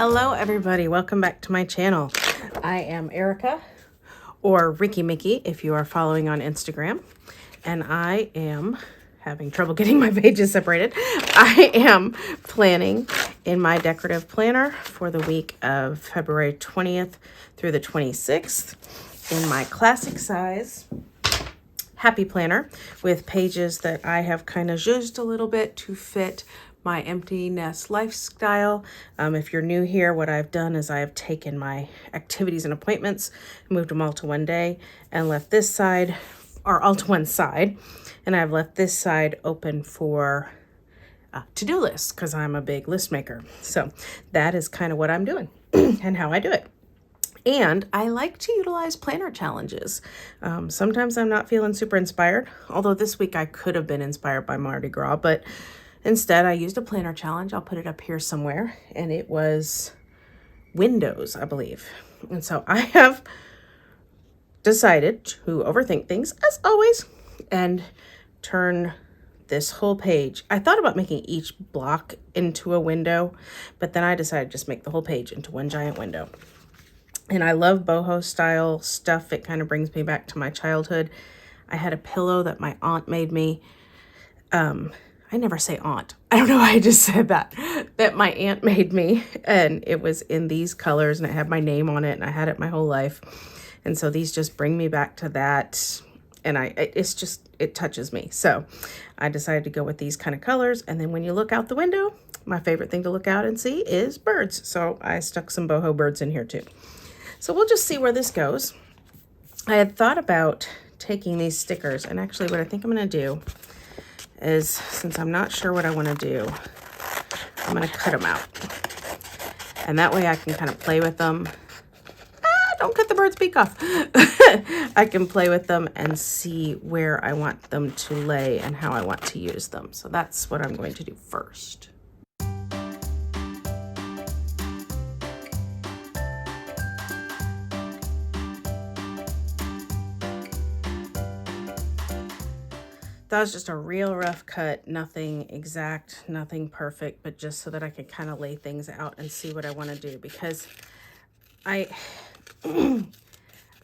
Hello everybody, welcome back to my channel. I am Erica, or Ricky Mickey if you are following on Instagram, and I am having trouble getting my pages separated. I am planning in my decorative planner for the week of February 20th through the 26th in my classic size happy planner with pages that I have kind of zhuzhed a little bit to fit my empty nest lifestyle. If you're new here, what I've done is I have taken my activities and appointments, moved them all to one day, and left this side, or all to one side, and I've left this side open for to-do lists because I'm a big list maker. So that is kind of what I'm doing and how I do it. And I like to utilize planner challenges. Sometimes I'm not feeling super inspired, although this week I could have been inspired by Mardi Gras, but instead I used a planner challenge. I'll put it up here somewhere, and it was windows, I believe. And so I have decided to overthink things, as always, and turn this whole page. I thought about making each block into a window, but then I decided to just make the whole page into one giant window. And I love boho style stuff. It kind of brings me back to my childhood. I had a pillow that my aunt made me. I never say aunt. I don't know why I just said that. That my aunt made me. And it was in these colors and it had my name on it and I had it my whole life. And so these just bring me back to that. And it touches me. So I decided to go with these kind of colors. And then when you look out the window, my favorite thing to look out and see is birds. So I stuck some boho birds in here too. So we'll just see where this goes. I had thought about taking these stickers, and actually what I think I'm going to do is, since I'm not sure what I want to do, I'm going to cut them out. And that way I can kind of play with them. Don't cut the bird's beak off. I can play with them and see where I want them to lay and how I want to use them. So that's what I'm going to do first. That was just a real rough cut, nothing exact, nothing perfect, but just so that I could kind of lay things out and see what I want to do, because I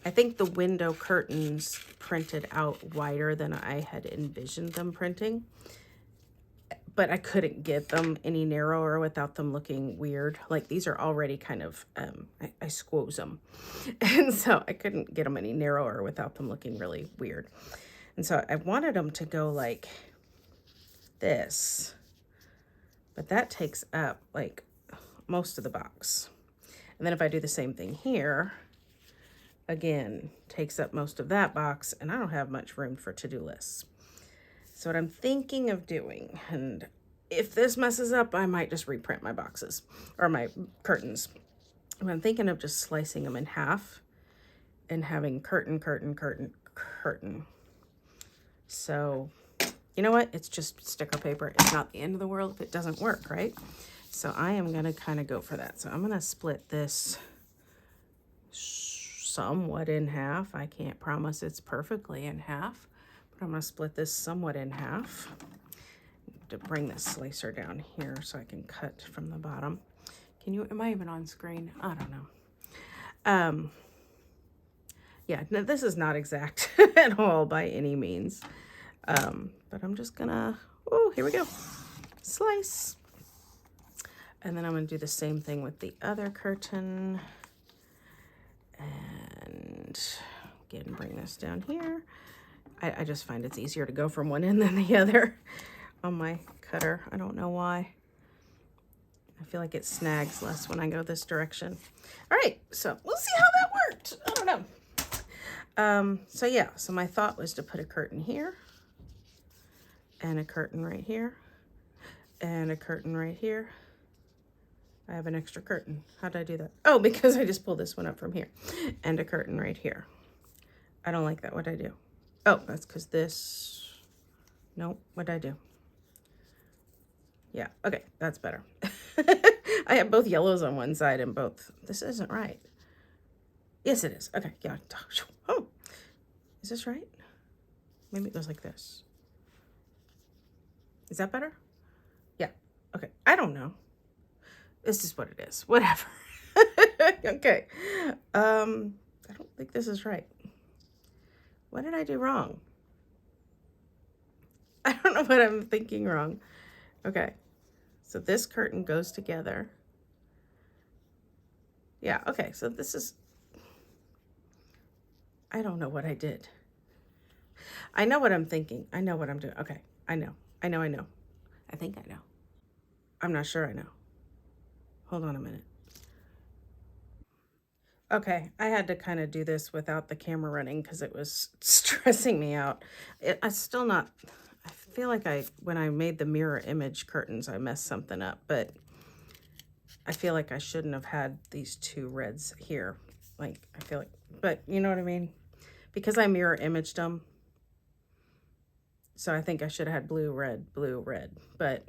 think the window curtains printed out wider than I had envisioned them printing, but I couldn't get them any narrower without them looking weird. Like these are already kind of, I squoze them. And so I couldn't get them any narrower without them looking really weird. And so I wanted them to go like this, but that takes up like most of the box. And then if I do the same thing here, again, takes up most of that box, and I don't have much room for to-do lists. So what I'm thinking of doing, and if this messes up, I might just reprint my boxes or my curtains. But I'm thinking of just slicing them in half and having curtain, curtain, curtain, curtain. So, you know what? It's just sticker paper. It's not the end of the world if it doesn't work, right? So I am going to kind of go for that. So I'm going to split this somewhat in half. I can't promise it's perfectly in half, but I'm going to split this somewhat in half to bring this slicer down here so I can cut from the bottom. Am I even on screen? I don't know. Yeah, no, this is not exact at all by any means. But I'm just gonna, oh, here we go. Slice. And then I'm gonna do the same thing with the other curtain. And again, bring this down here. I just find it's easier to go from one end than the other on my cutter. I don't know why. I feel like it snags less when I go this direction. All right, so we'll see how that worked. I don't know. So yeah, so my thought was to put a curtain here and a curtain right here and a curtain right here. I have an extra curtain. How did I do that? Oh, because I just pulled this one up from here, and a curtain right here. I don't like that. What'd I do? Oh, that's because this, nope. What'd I do? Yeah, okay, that's better. I have both yellows on one side and both, this isn't right. Yes, it is. Okay, yeah. Oh, is this right? Maybe it goes like this. Is that better? Yeah, okay. I don't know. This is what it is. Whatever. Okay. I don't think this is right. What did I do wrong? I don't know what I'm thinking wrong. Okay. So this curtain goes together. Yeah, okay. So this is, I don't know what I did. I know what I'm thinking. I know what I'm doing. Okay. I know. I know. I think I know. I'm not sure I know. Hold on a minute. Okay, I had to kind of do this without the camera running because it was stressing me out. I still not, I feel like when I made the mirror image curtains, I messed something up, but I feel like I shouldn't have had these two reds here. Like, I feel like, but you know what I mean? Because I mirror imaged them. So I think I should have had blue, red, but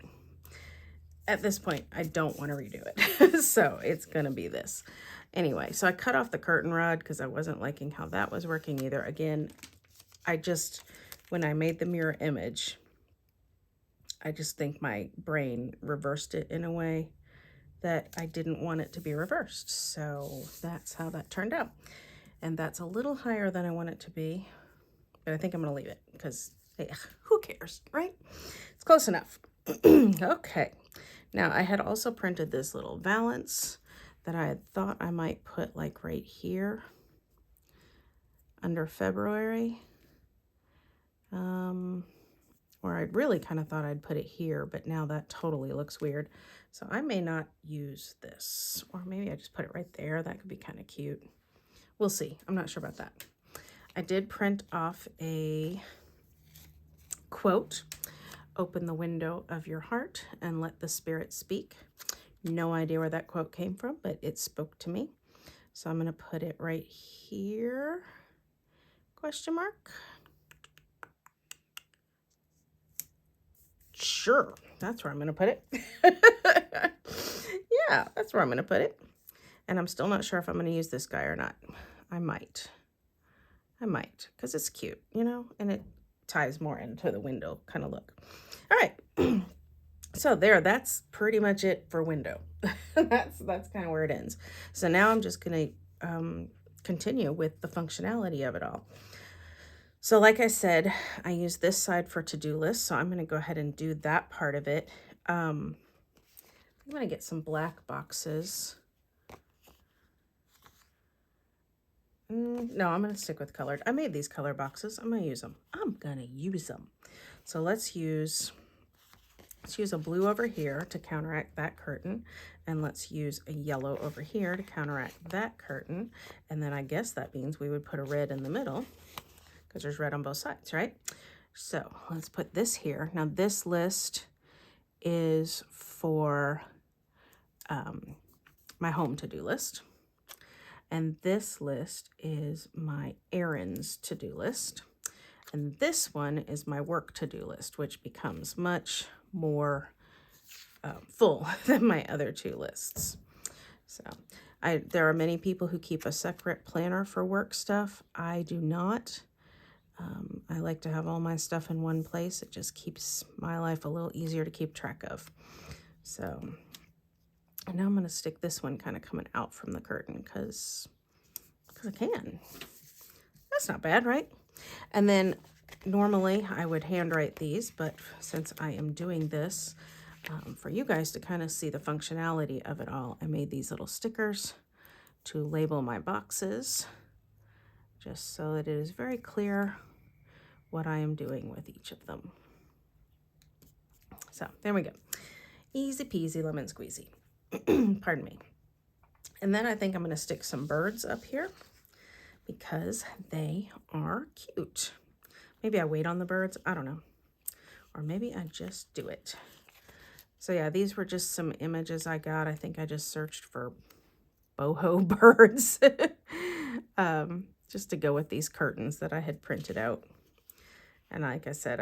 at this point, I don't want to redo it. So it's going to be this. Anyway, so I cut off the curtain rod because I wasn't liking how that was working either. Again, when I made the mirror image, I just think my brain reversed it in a way that I didn't want it to be reversed. So that's how that turned out. And that's a little higher than I want it to be, but I think I'm going to leave it because hey, who cares, right? It's close enough. Okay. Now I had also printed this little valance that I had thought I might put like right here under February. Or I really kind of thought I'd put it here, but now that totally looks weird. So I may not use this, or maybe I just put it right there. That could be kind of cute. We'll see. I'm not sure about that. I did print off a quote, "Open the window of your heart and let the spirit speak." No idea where that quote came from, but it spoke to me. So I'm going to put it right here, question mark. Sure, that's where I'm going to put it. Yeah, that's where I'm going to put it. And I'm still not sure if I'm going to use this guy or not. I might, because it's cute, you know, and it ties more into the window kind of look. All right. So there, that's pretty much it for window. That's kind of where it ends. So now I'm just going to continue with the functionality of it all. So like I said, I use this side for to-do list, so I'm going to go ahead and do that part of it. I'm going to get some black boxes. No, I'm going to stick with colored. I made these color boxes. I'm going to use them. So let's use a blue over here to counteract that curtain, and let's use a yellow over here to counteract that curtain. And then I guess that means we would put a red in the middle because there's red on both sides, right? So let's put this here. Now this list is for my home to-do list. And this list is my errands to-do list. And this one is my work to-do list, which becomes much more full than my other two lists. So there are many people who keep a separate planner for work stuff. I do not. I like to have all my stuff in one place. It just keeps my life a little easier to keep track of. So and now I'm going to stick this one kind of coming out from the curtain because I can. That's not bad, right? And then normally I would handwrite these, but since I am doing this for you guys to kind of see the functionality of it all, I made these little stickers to label my boxes just so that it is very clear what I am doing with each of them. So there we go. Easy peasy lemon squeezy. Pardon me. And then I think I'm going to stick some birds up here because they are cute. Maybe I wait on the birds. I don't know. Or maybe I just do it. So yeah, these were just some images I got. I think I just searched for boho birds just to go with these curtains that I had printed out. And like I said,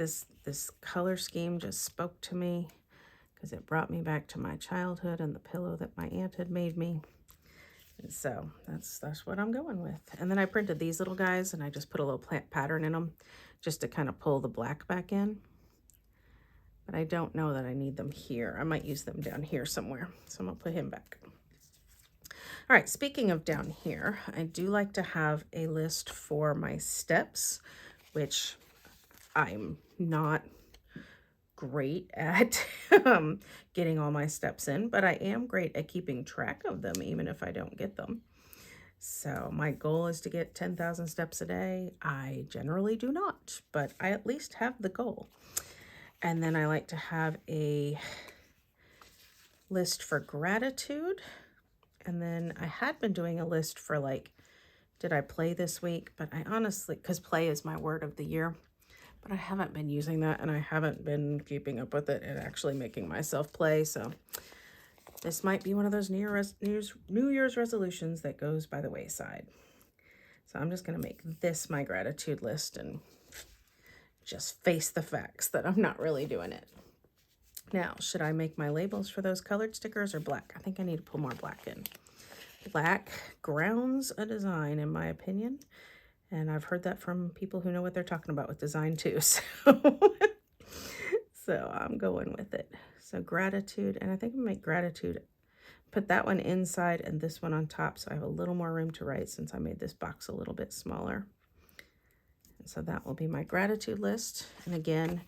this color scheme just spoke to me because it brought me back to my childhood and the pillow that my aunt had made me. And so that's what I'm going with. And then I printed these little guys and I just put a little plant pattern in them just to kind of pull the black back in. but I don't know that I need them here. I might use them down here somewhere. So I'm gonna put him back. All right, speaking of down here, I do like to have a list for my steps, which I'm not great at getting all my steps in, but I am great at keeping track of them, even if I don't get them. So my goal is to get 10,000 steps a day. I generally do not, but I at least have the goal. And then I like to have a list for gratitude. And then I had been doing a list for like, did I play this week? But I honestly, because play is my word of the year, but I haven't been using that and I haven't been keeping up with it and actually making myself play. So this might be one of those New Year's resolutions that goes by the wayside. So I'm just going to make this my gratitude list and just face the facts that I'm not really doing it. Now, should I make my labels for those colored stickers or black? I think I need to put more black in. Black grounds a design, in my opinion. And I've heard that from people who know what they're talking about with design too. So I'm going with it. So gratitude, and I think I'm gonna make gratitude, put that one inside and this one on top so I have a little more room to write since I made this box a little bit smaller. And so that will be my gratitude list. And again,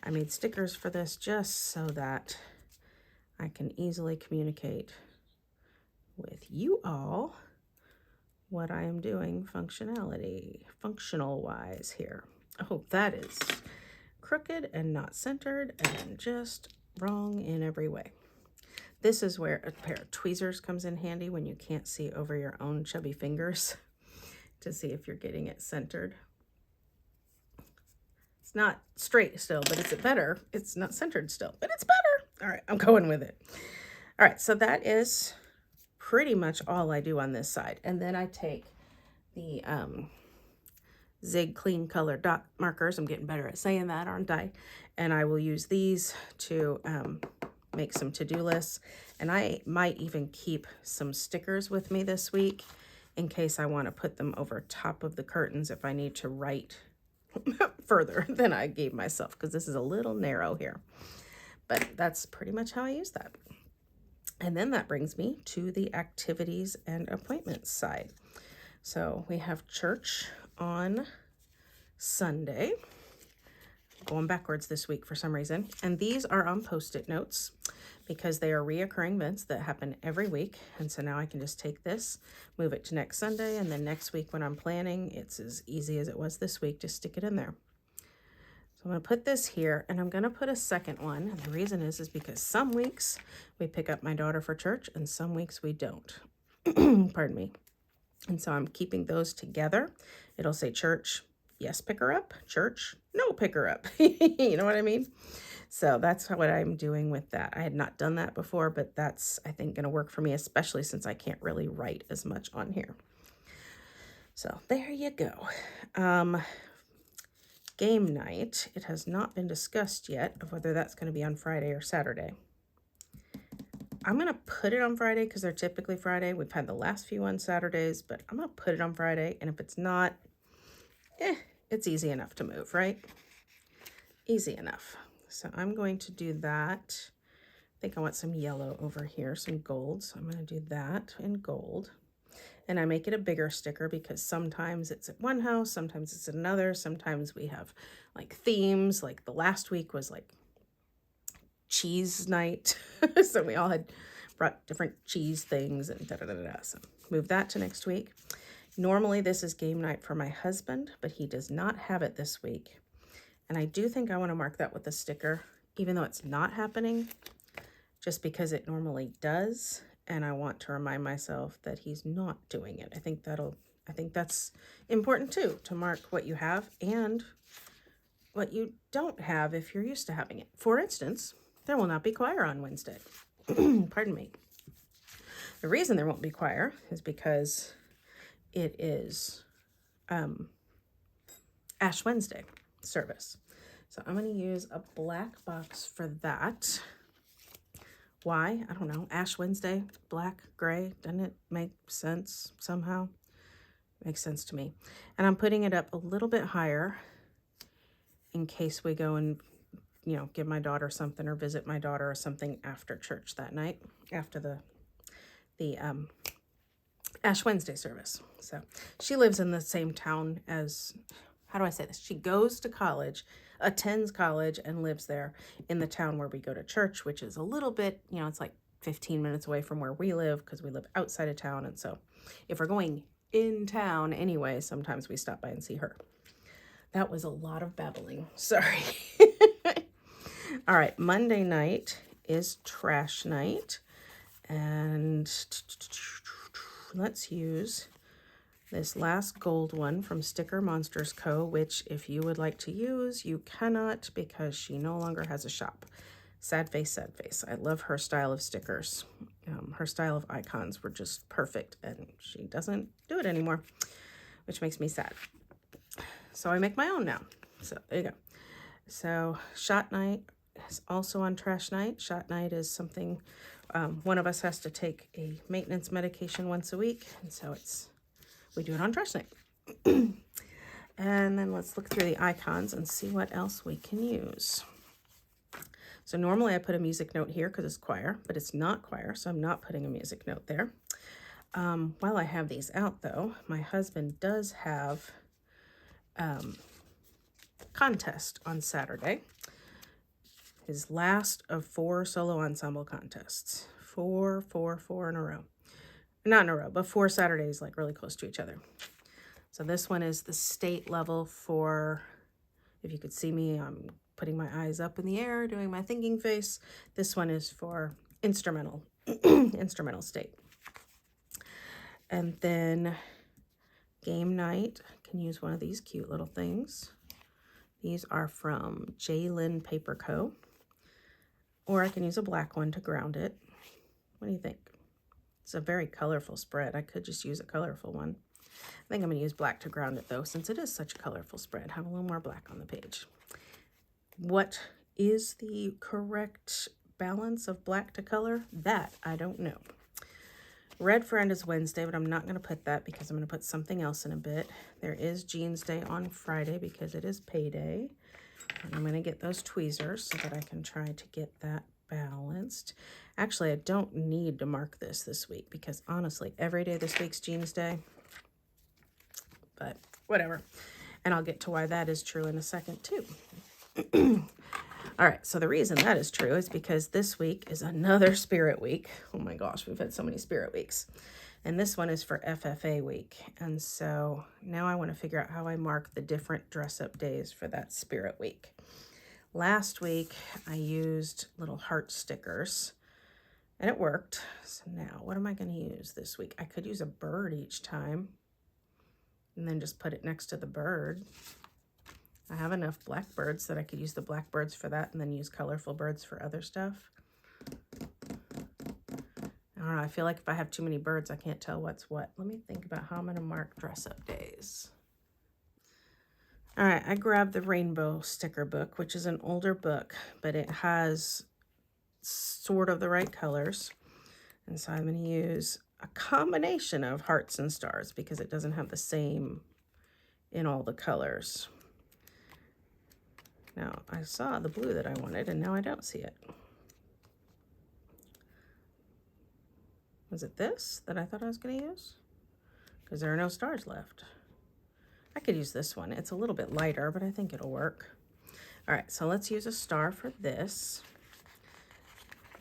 I made stickers for this just so that I can easily communicate with you all what I am doing functional wise here. Oh, that is crooked and not centered and just wrong in every way. This is where a pair of tweezers comes in handy when you can't see over your own chubby fingers to see if you're getting it centered. It's not straight still, but it's better. It's not centered still, but it's better. All right, I'm going with it. All right, so that is pretty much all I do on this side. And then I take the Zig Clean Color dot markers. I'm getting better at saying that, aren't I? And I will use these to make some to-do lists. And I might even keep some stickers with me this week in case I want to put them over top of the curtains if I need to write further than I gave myself, because this is a little narrow here. But that's pretty much how I use that. And then that brings me to the activities and appointments side. So we have church on Sunday. Going backwards this week for some reason. And these are on Post-it notes because they are reoccurring events that happen every week. And so now I can just take this, move it to next Sunday, and then next week when I'm planning, it's as easy as it was this week, just stick it in there. So I'm going to put this here, and I'm going to put a second one. And the reason is because some weeks we pick up my daughter for church, and some weeks we don't. Pardon me. And so I'm keeping those together. It'll say church, yes, pick her up. Church, no, pick her up. You know what I mean? So that's what I'm doing with that. I had not done that before, but that's, I think, going to work for me, especially since I can't really write as much on here. So there you go. Game night. It has not been discussed yet of whether that's going to be on Friday or Saturday. I'm going to put it on Friday because they're typically Friday. We've had the last few on Saturdays, but I'm going to put it on Friday. And if it's not, it's easy enough to move, right? Easy enough. So I'm going to do that. I think I want some yellow over here, some gold. So I'm going to do that in gold. And I make it a bigger sticker because sometimes it's at one house, sometimes it's at another. Sometimes we have like themes, like the last week was like cheese night. So we all had brought different cheese things and da-da-da-da. So move that to next week. Normally this is game night for my husband, but he does not have it this week. And I do think I want to mark that with a sticker, even though it's not happening, just because it normally does. And I want to remind myself that he's not doing it. I think that's important too, to mark what you have and what you don't have if you're used to having it. For instance, there will not be choir on Wednesday. Pardon me. The reason there won't be choir is because it is Ash Wednesday service. So I'm going to use a black box for that. Why? I don't know. Ash Wednesday, black, gray. Doesn't it make sense somehow? Makes sense to me. And I'm putting it up a little bit higher in case we go and you know, give my daughter something or visit my daughter or something after church that night, after the Ash Wednesday service. So she lives in the same town as, how do I say this? She goes to college, attends college, and lives there in the town where we go to church, which is a little bit, you know, it's like 15 minutes away from where we live because we live outside of town. And so if we're going in town anyway, sometimes we stop by and see her. That was a lot of babbling. Sorry. All right. Monday night is trash night. And let's use this last gold one from Sticker Monsters Co., which if you would like to use, you cannot because she no longer has a shop. Sad face, sad face. I love her style of stickers. Her style of icons were just perfect, and she doesn't do it anymore, which makes me sad. So I make my own now. So there you go. So shot night is also on trash night. Shot night is something, one of us has to take a maintenance medication once a week, and so we do it on trash night. And then let's look through the icons and see what else we can use. So normally I put a music note here because it's choir, but it's not choir, so I'm not putting a music note there. While I have these out, though, my husband does have contest on Saturday. His last of 4 solo ensemble contests. 4 in a row. Not in a row, but 4 Saturdays, like really close to each other. So this one is the state level for, if you could see me, I'm putting my eyes up in the air, doing my thinking face. This one is for instrumental, instrumental state. And then game night, I can use one of these cute little things. These are from J. Paper Co. Or I can use a black one to ground it. What do you think? It's a very colorful spread. I could just use a colorful one. I think I'm going to use black to ground it, though, since it is such a colorful spread. Have a little more black on the page. What is the correct balance of black to color? That I don't know. Red Friend is Wednesday, but I'm not going to put that because I'm going to put something else in a bit. There is Jeans Day on Friday because it is payday. And I'm going to get those tweezers so that I can try to get that balanced. Actually, I don't need to mark this week because honestly, every day this week's Jeans Day. But whatever. And I'll get to why that is true in a second too. All right, so the reason that is true is because this week is another Spirit Week. Oh my gosh, we've had so many Spirit Weeks. And this one is for FFA week. And so now I want to figure out how I mark the different dress-up days for that Spirit Week. Last week, I used little heart stickers, and it worked. So now, what am I going to use this week? I could use a bird each time, and then just put it next to the bird. I have enough blackbirds that I could use the blackbirds for that and then use colorful birds for other stuff. I don't know, I feel like if I have too many birds, I can't tell what's what. Let me think about how I'm going to mark dress-up days. All right, I grabbed the Rainbow Sticker Book, which is an older book, but it has sort of the right colors. And so I'm going to use a combination of hearts and stars because it doesn't have the same in all the colors. Now, I saw the blue that I wanted, and now I don't see it. Was it this that I thought I was going to use? Because there are no stars left. I could use this one. It's a little bit lighter, but I think it'll work. All right, so let's use a star for this.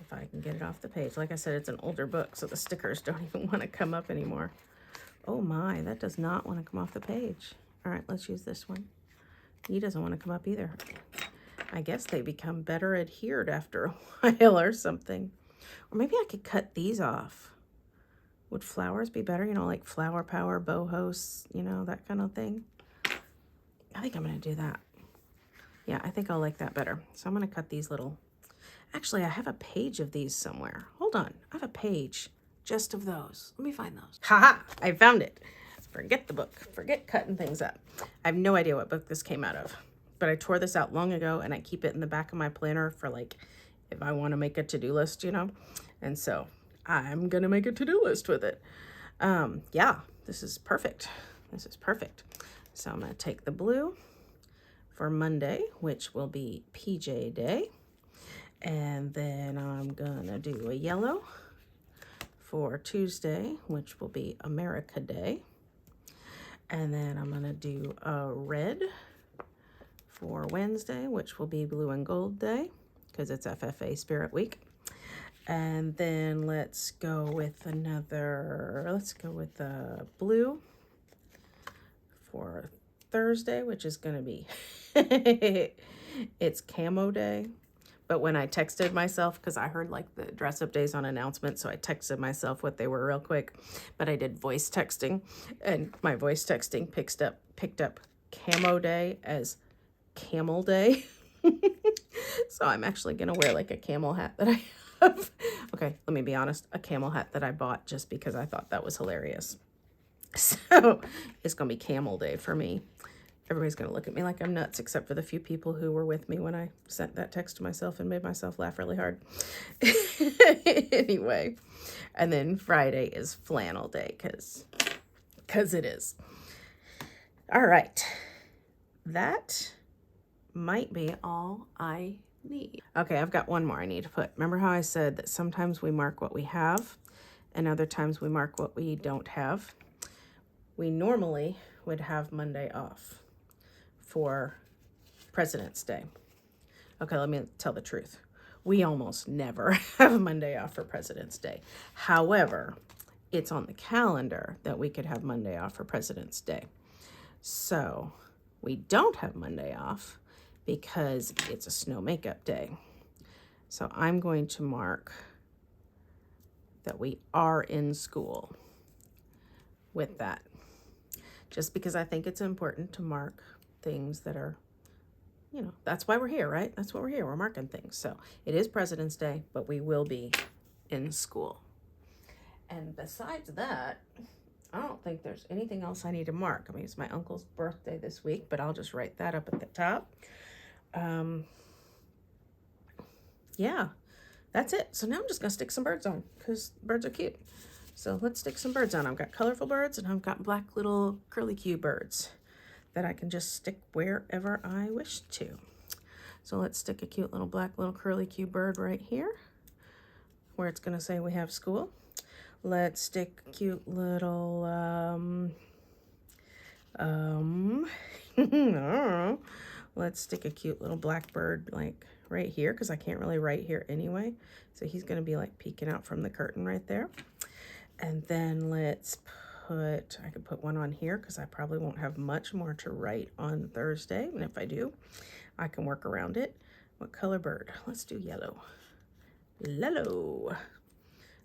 If I can get it off the page. Like I said, it's an older book, so the stickers don't even want to come up anymore. Oh my, that does not want to come off the page. All right, let's use this one. He doesn't want to come up either. I guess they become better adhered after a while or something. Or maybe I could cut these off. Would flowers be better? You know, like Flower Power, boho, you know, that kind of thing. I think I'm going to do that. Yeah, I think I'll like that better. So I'm going to cut these little... Actually, I have a page of these somewhere. Hold on. I have a page just of those. Let me find those. Haha! I found it. Forget the book. Forget cutting things up. I have no idea what book this came out of. But I tore this out long ago, and I keep it in the back of my planner for, like, if I want to make a to-do list, you know? And so I'm going to make a to-do list with it. Yeah, this is perfect. This is perfect. So I'm going to take the blue, for Monday, which will be PJ Day. And then I'm gonna do a yellow for Tuesday, which will be America Day. And then I'm gonna do a red for Wednesday, which will be Blue and Gold Day, because it's FFA Spirit Week. And then let's go with blue for Thursday, which is gonna be, it's Camo Day. But when I texted myself, because I heard like the dress up days on announcements, so I texted myself what they were real quick. But I did voice texting, and my voice texting picked up Camo Day as Camel Day. So I'm actually gonna wear like a camel hat that I have. Okay, let me be honest, a camel hat that I bought just because I thought that was hilarious. So it's gonna be Camel Day for me. Everybody's going to look at me like I'm nuts, except for the few people who were with me when I sent that text to myself and made myself laugh really hard. Anyway, and then Friday is Flannel Day, because it is. All right. That might be all I need. Okay, I've got one more I need to put. Remember how I said that sometimes we mark what we have and other times we mark what we don't have? We normally would have Monday off for President's Day. Okay, let me tell the truth. We almost never have Monday off for President's Day. However, it's on the calendar that we could have Monday off for President's Day. So we don't have Monday off because it's a snow makeup day. So I'm going to mark that we are in school with that. Just because I think it's important to mark things that are, you know, that's why we're here, right? That's what we're here. We're marking things. So it is President's Day, but we will be in school. And besides that, I don't think there's anything else I need to mark. I mean, it's my uncle's birthday this week, but I'll just write that up at the top. Yeah, that's it. So now I'm just gonna stick some birds on because birds are cute. So let's stick some birds on. I've got colorful birds and I've got black little curly-Q birds that I can just stick wherever I wish to. So let's stick a cute little black little curly-Q bird right here where it's gonna say we have school. Let's stick a cute little, let's stick a cute little black bird like right here because I can't really write here anyway. So he's gonna be like peeking out from the curtain right there. And then let's put, I could put one on here because I probably won't have much more to write on Thursday. And if I do, I can work around it. What color bird? Let's do yellow. Yellow.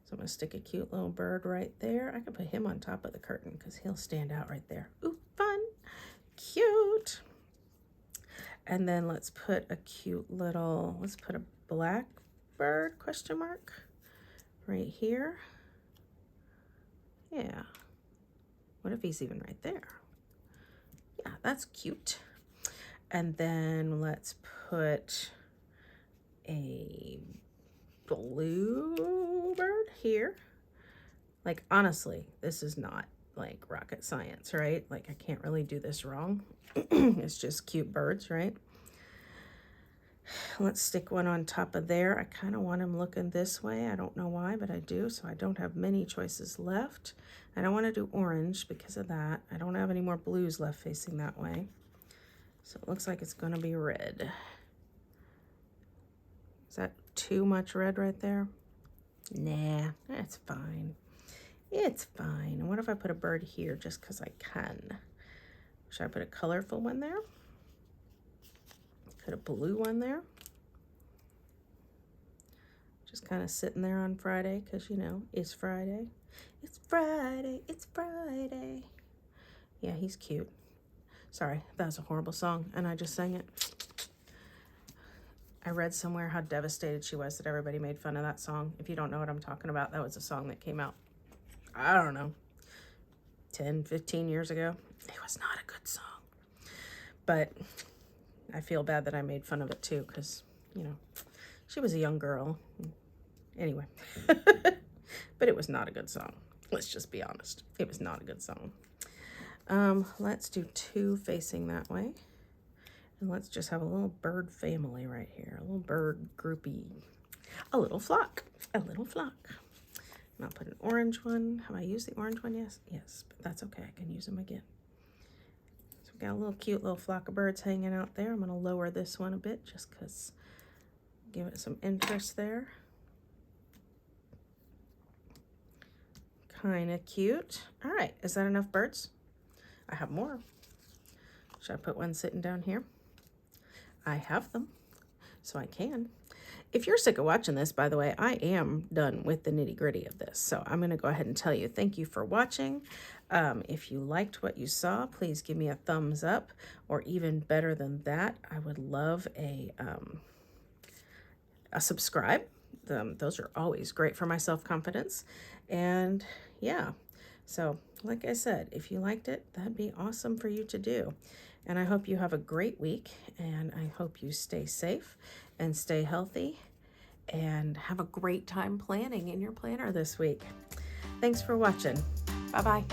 So I'm going to stick a cute little bird right there. I could put him on top of the curtain because he'll stand out right there. Ooh, fun. Cute. And then let's put a cute little, let's put a black bird, question mark, right here. Yeah. What if he's even right there? Yeah, that's cute. And then let's put a blue bird here. Like, honestly, this is not like rocket science, right? Like, I can't really do this wrong. It's just cute birds, right? Let's stick one on top of there. I kind of want him looking this way. I don't know why, but I do. So I don't have many choices left. I don't want to do orange because of that. I don't have any more blues left facing that way. So it looks like it's going to be red. Is that too much red right there? Nah, that's fine. It's fine. And what if I put a bird here just because I can? Should I put a colorful one there? Put a blue one there. Just kind of sitting there on Friday because, you know, it's Friday. It's Friday. It's Friday. Yeah, he's cute. Sorry, that was a horrible song and I just sang it. I read somewhere how devastated she was that everybody made fun of that song. If you don't know what I'm talking about, that was a song that came out, I don't know, 10, 15 years ago. It was not a good song. But I feel bad that I made fun of it too because, you know, she was a young girl. Anyway, but it was not a good song. Let's just be honest. It was not a good song. Let's do two facing that way. And let's just have a little bird family right here. A little bird groupie. A little flock. A little flock. And I'll put an orange one. Have I used the orange one? Yes. Yes, but that's okay. I can use them again. So we got a little cute little flock of birds hanging out there. I'm going to lower this one a bit just because give it some interest there. Kind of cute. All right. Is that enough birds? I have more. Should I put one sitting down here? I have them, so I can. If you're sick of watching this, by the way, I am done with the nitty-gritty of this. So I'm going to go ahead and tell you thank you for watching. If you liked what you saw, please give me a thumbs up, or even better than that, I would love a subscribe. Those are always great for my self-confidence. And yeah, so like I said, if you liked it, that'd be awesome for you to do. And I hope you have a great week, and I hope you stay safe and stay healthy and have a great time planning in your planner this week. Thanks for watching. Bye-bye.